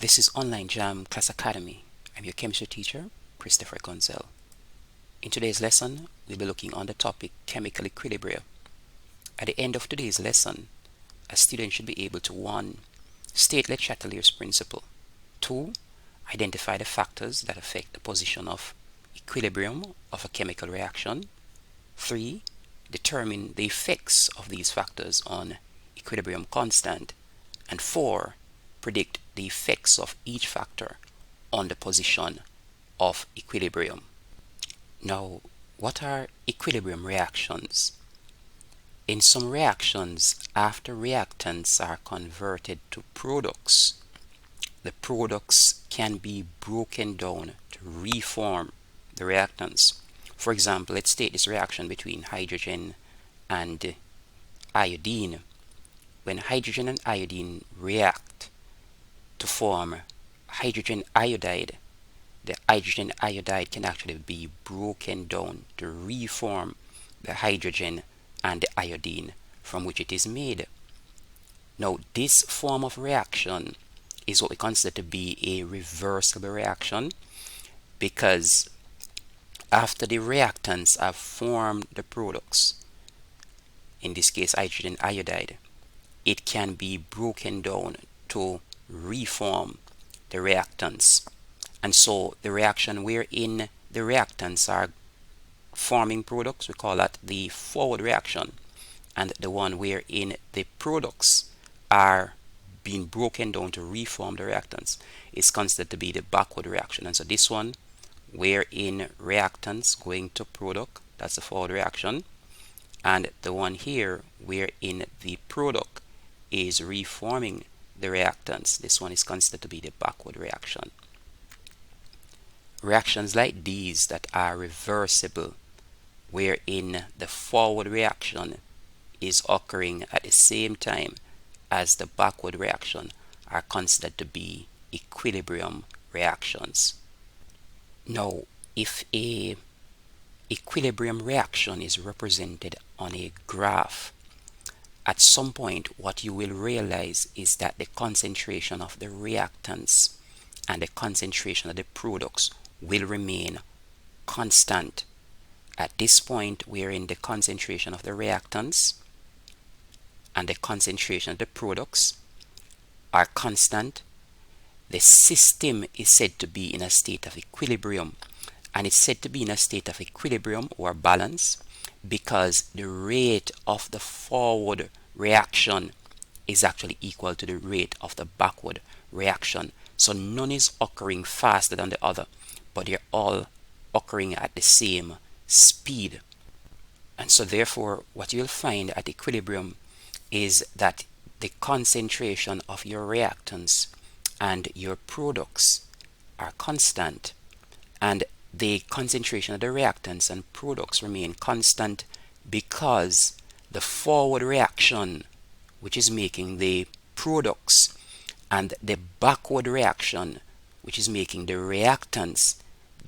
This is Online Jamb Class Academy. I'm your chemistry teacher, Christopher Gonzel. In today's lesson, we'll be looking on the topic chemical equilibria. At the end of today's lesson, a student should be able to 1. State the Chattel's principle. 2. Identify the factors that affect the position of equilibrium of a chemical reaction. 3. Determine the effects of these factors on equilibrium constant. And 4. Predict the effects of each factor on the position of equilibrium. Now, what are equilibrium reactions? In some reactions, after reactants are converted to products, the products can be broken down to reform the reactants. For example, let's take this reaction between hydrogen and iodine. When hydrogen and iodine react to form hydrogen iodide, the hydrogen iodide can actually be broken down to reform the hydrogen and the iodine from which it is made. Now, this form of reaction is what we consider to be a reversible reaction, because after the reactants have formed the products, in this case hydrogen iodide, it can be broken down to reform the reactants. And so the reaction wherein the reactants are forming products, we call that the forward reaction, and the one wherein the products are being broken down to reform the reactants is considered to be the backward reaction. And so this one wherein reactants going to product, that's the forward reaction, and the one here wherein the product is reforming the reactants, this one is considered to be the backward reaction. Reactions like these that are reversible, wherein the forward reaction is occurring at the same time as the backward reaction, are considered to be equilibrium reactions. Now, if a equilibrium reaction is represented on a graph, at some point what you will realize is that the concentration of the reactants and the concentration of the products will remain constant. At this point, wherein the concentration of the reactants and the concentration of the products are constant, the system is said to be in a state of equilibrium. And it's said to be in a state of equilibrium or balance because the rate of the forward reaction is actually equal to the rate of the backward reaction. So none is occurring faster than the other, but they're all occurring at the same speed. And so therefore what you'll find at equilibrium is that the concentration of your reactants and your products are constant, and the concentration of the reactants and products remain constant because the forward reaction, which is making the products, and the backward reaction, which is making the reactants,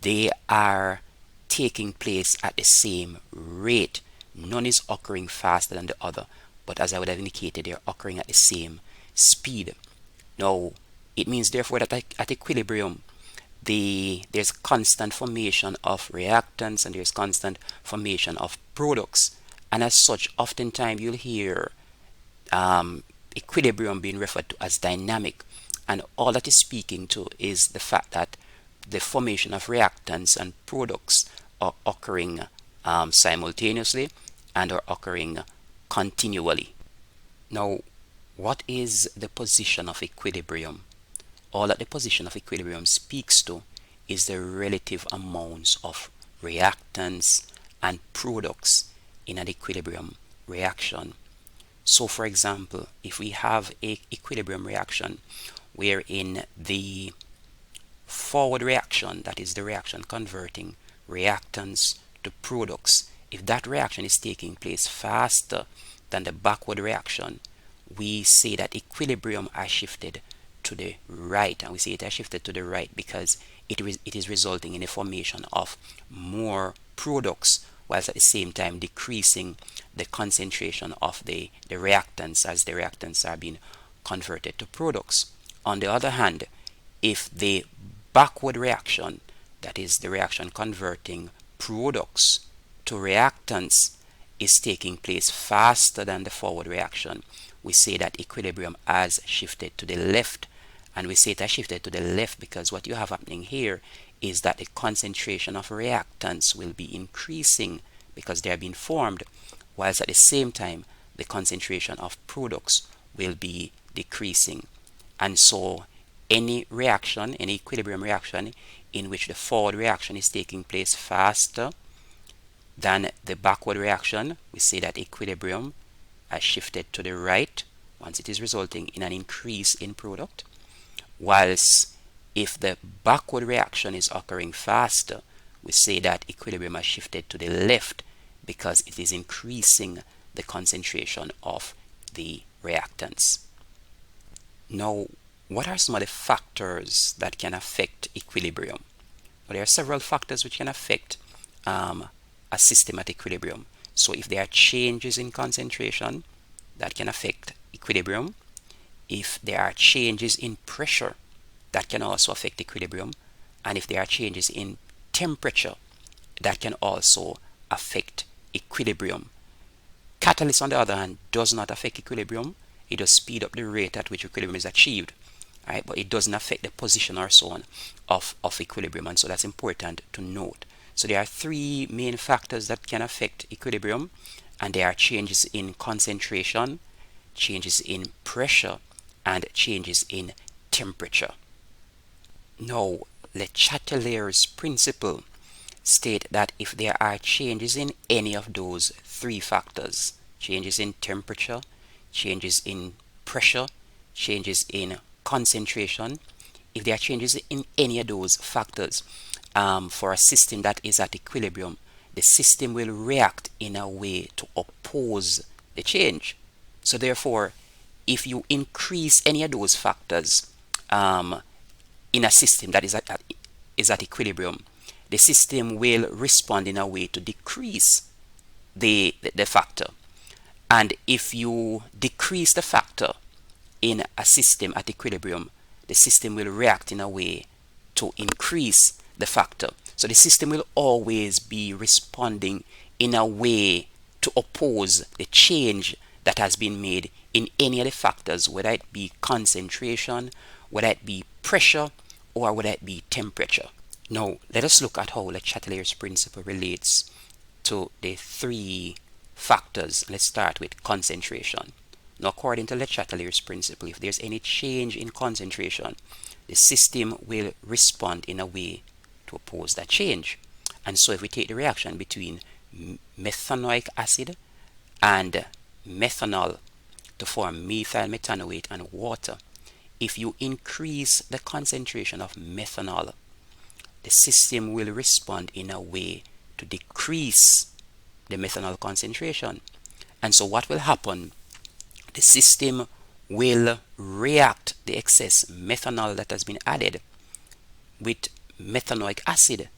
they are taking place at the same rate. None is occurring faster than the other, but as I would have indicated, they're occurring at the same speed. Now, it means therefore that at equilibrium, there's constant formation of reactants and there's constant formation of products, and as such oftentimes you'll hear equilibrium being referred to as dynamic, and all that is speaking to is the fact that the formation of reactants and products are occurring simultaneously and are occurring continually. Now, what is the position of equilibrium? All that the position of equilibrium speaks to is the relative amounts of reactants and products in an equilibrium reaction. So for example, if we have an equilibrium reaction wherein the forward reaction, that is the reaction converting reactants to products, if that reaction is taking place faster than the backward reaction, we say that equilibrium has shifted to the right, and we say it has shifted to the right because it is resulting in the formation of more products, whilst at the same time decreasing the concentration of the reactants as the reactants are being converted to products. On the other hand, if the backward reaction, that is the reaction converting products to reactants, is taking place faster than the forward reaction, we say that equilibrium has shifted to the left. And we say it has shifted to the left because what you have happening here is that the concentration of reactants will be increasing because they are being formed, whilst at the same time the concentration of products will be decreasing. And so any reaction, any equilibrium reaction in which the forward reaction is taking place faster than the backward reaction, we say that equilibrium has shifted to the right once it is resulting in an increase in product. Whilst if the backward reaction is occurring faster, we say that equilibrium has shifted to the left because it is increasing the concentration of the reactants. Now, what are some of the factors that can affect equilibrium? Well, there are several factors which can affect a system at equilibrium. So if there are changes in concentration, that can affect equilibrium. If there are changes in pressure, that can also affect equilibrium. And if there are changes in temperature, that can also affect equilibrium. Catalyst, on the other hand, does not affect equilibrium. It does speed up the rate at which equilibrium is achieved, right? But it doesn't affect the position or so on of equilibrium, and so that's important to note. So there are three main factors that can affect equilibrium, and there are changes in concentration, changes in pressure, and changes in temperature. Now, the Chattel's principle state that if there are changes in any of those three factors, changes in temperature, changes in pressure, changes in concentration, if there are changes in any of those factors for a system that is at equilibrium, the system will react in a way to oppose the change. So therefore, if you increase any of those factors in a system that is at equilibrium, the system will respond in a way to decrease the factor. And if you decrease the factor in a system at equilibrium, the system will react in a way to increase the factor. So the system will always be responding in a way to oppose the change that has been made in any of the factors, whether it be concentration, whether it be pressure, or whether it be temperature. Now, let us look at how the Chattel's principle relates to the three factors. Let's start with concentration. Now, according to the Chattel's principle, if there's any change in concentration, the system will respond in a way to oppose that change. And so if we take the reaction between methanoic acid and methanol to form methyl methanoate and water, if you increase the concentration of methanol, the system will respond in a way to decrease the methanol concentration. And so what will happen? The system will react the excess methanol that has been added with methanoic acid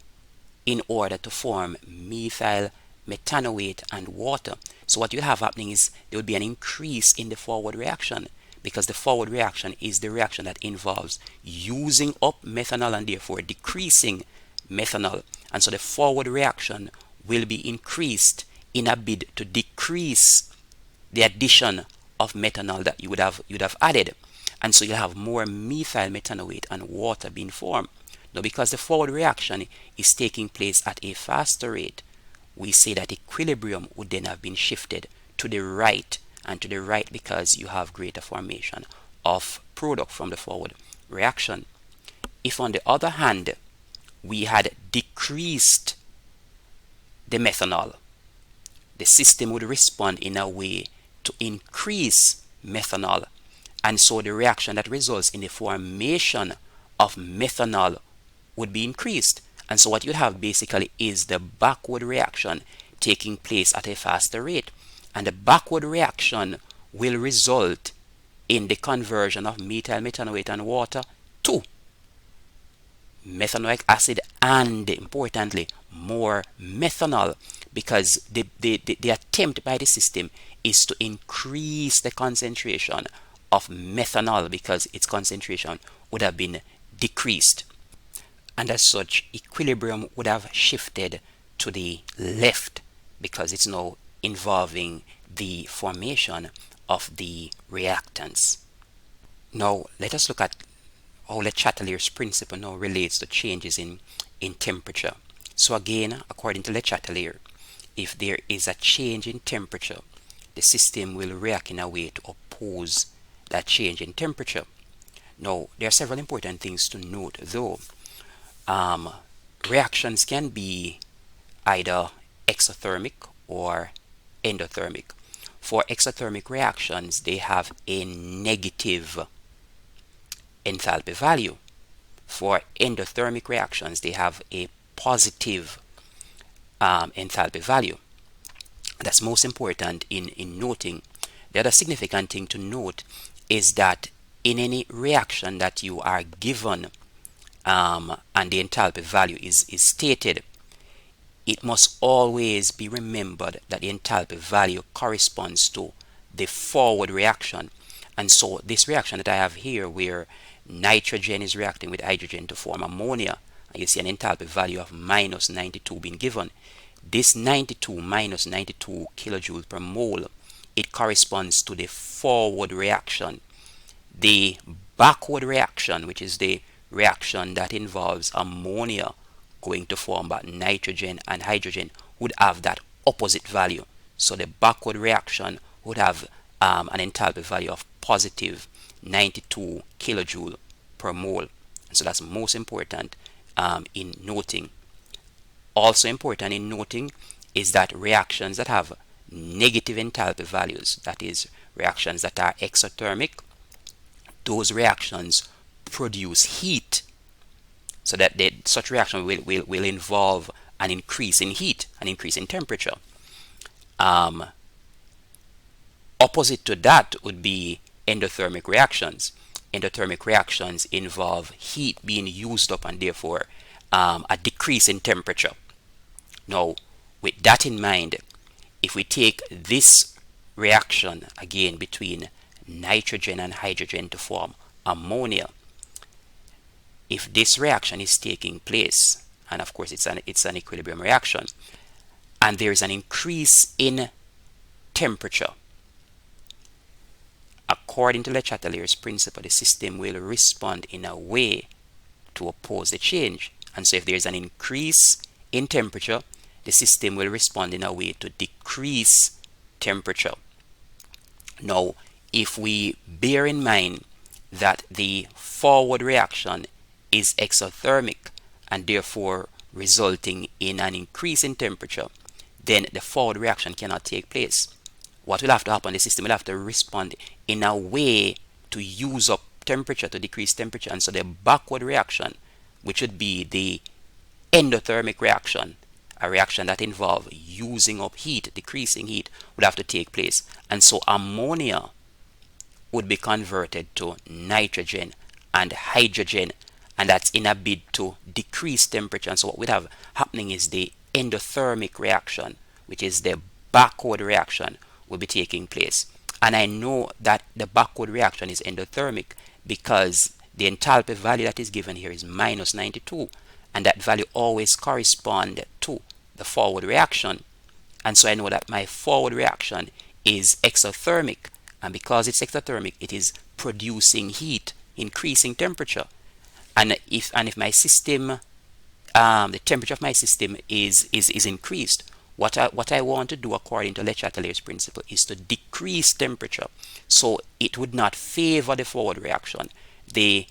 in order to form methyl methanoate and water. So what you have happening is there will be an increase in the forward reaction, because the forward reaction is the reaction that involves using up methanol and therefore decreasing methanol. And so the forward reaction will be increased in a bid to decrease the addition of methanol that you would have added. And so you'll have more methyl methanoate and water being formed. Now, because the forward reaction is taking place at a faster rate, we say that equilibrium would then have been shifted to the right, and to the right because you have greater formation of product from the forward reaction. If on the other hand we had decreased the methanol, the system would respond in a way to increase methanol, and so the reaction that results in the formation of methanol would be increased. And so what you have basically is the backward reaction taking place at a faster rate, and the backward reaction will result in the conversion of methyl methanoate and water to methanoic acid and, importantly, more methanol, because the attempt by the system is to increase the concentration of methanol because its concentration would have been decreased, and as such equilibrium would have shifted to the left because it's now involving the formation of the reactants. Now let us look at how the Chattel's principle now relates to changes in temperature. So again, according to Le Chatelier, if there is a change in temperature, the system will react in a way to oppose that change in temperature. Now, there are several important things to note though. Reactions can be either exothermic or endothermic. For exothermic reactions, they have a negative enthalpy value. For endothermic reactions, they have a positive enthalpy value. That's most important in noting. The other significant thing to note is that in any reaction that you are given and the enthalpy value is stated, it must always be remembered that the enthalpy value corresponds to the forward reaction. And so this reaction that I have here, where nitrogen is reacting with hydrogen to form ammonia, and you see an enthalpy value of minus 92 being given, this 92 minus 92 kilojoules per mole, it corresponds to the forward reaction. The backward reaction, which is the reaction that involves ammonia going to form back nitrogen and hydrogen, would have that opposite value. So the backward reaction would have an enthalpy value of positive 92 kilojoule per mole. And so that's most important in noting. Also important in noting is that reactions that have negative enthalpy values, that is reactions that are exothermic, those reactions produce heat. So that such reaction will involve an increase in heat, an increase in temperature. Opposite to that would be endothermic reactions. Endothermic reactions involve heat being used up and therefore a decrease in temperature. Now, with that in mind, if we take this reaction again between nitrogen and hydrogen to form ammonia, if this reaction is taking place, and of course it's an equilibrium reaction, and there is an increase in temperature, according to Le Chatelier's principle, the system will respond in a way to oppose the change. And so if there is an increase in temperature, the system will respond in a way to decrease temperature. Now, if we bear in mind that the forward reaction is exothermic and therefore resulting in an increase in temperature, then the forward reaction cannot take place. What will have to happen? The system will have to respond in a way to use up temperature, to decrease temperature. And so the backward reaction, which would be the endothermic reaction, a reaction that involves using up heat, decreasing heat, would have to take place. And so ammonia would be converted to nitrogen and hydrogen, and that's in a bid to decrease temperature. And so what would have happening is the endothermic reaction, which is the backward reaction, will be taking place. And I know that the backward reaction is endothermic because the enthalpy value that is given here is minus 92, and that value always corresponds to the forward reaction. And so I know that my forward reaction is exothermic, and because it's exothermic, it is producing heat, increasing temperature. And if my system, the temperature of my system is increased, what I want to do according to Le Chatelier's principle is to decrease temperature, so it would not favor the forward reaction. The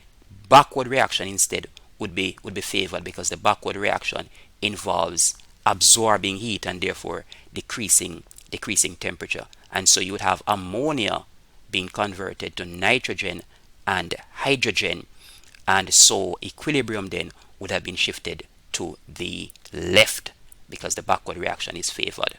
backward reaction instead would be favored, because the backward reaction involves absorbing heat and therefore decreasing temperature. And so you would have ammonia being converted to nitrogen and hydrogen, and so equilibrium then would have been shifted to the left because the backward reaction is favored.